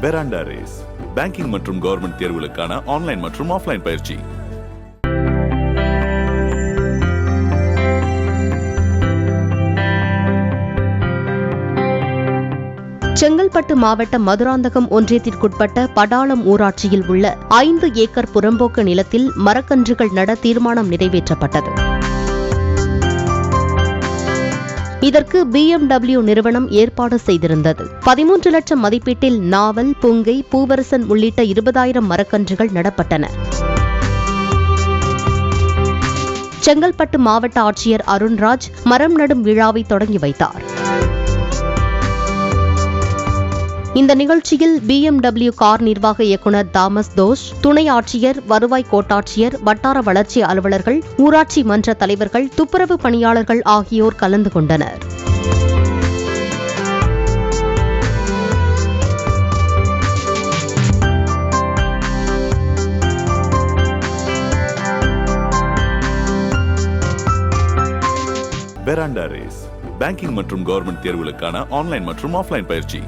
பெராண்டா race banking மற்றும் government தேர்வுகளுக்கான online மற்றும் ஆஃப்லைன் பயிற்சி. செங்கல்பட்டு மாவட்டம் மதுராந்தகம் ஒன்றியத்திற்குட்பட்ட படாளம் ஊராட்சியில் உள்ள 5 ஏக்கர் புறம்போக்கு நிலத்தில் மரக்கன்றுகள் நட தீர்மானம் நிறைவேற்றப்பட்டது. இதற்கு BMW நிறுவனம் ஏற்பாடு செய்திருந்தது. 13 லட்சம் மதிப்பீட்டில் நாவல், புங்கை, பூவரசன் உள்ளிட்ட 20,000 மரக்கன்றுகள் நடப்பட்டன. செங்கல்பட்டு மாவட்ட ஆட்சியர் அருண்ராஜ் மரம் நடும் விழாவை தொடங்கி வைத்தார். இந்த நிகழ்ச்சியில் BMW கார் நிர்வாக இயக்குநர் தாமஸ் தோஷ், துணை ஆட்சியர், வருவாய் கோட்டாட்சியர், வட்டார வளர்ச்சி அலுவலர்கள், ஊராட்சி மன்ற தலைவர்கள், துப்புரவு பணியாளர்கள் ஆகியோர் கலந்து கொண்டனர். பெராண்டா ரேஸ் பேங்கிங் மற்றும் கவர்மெண்ட் தேர்வுகளுக்கான ஆன்லைன் மற்றும் ஆஃப்லைன் பயிற்சி.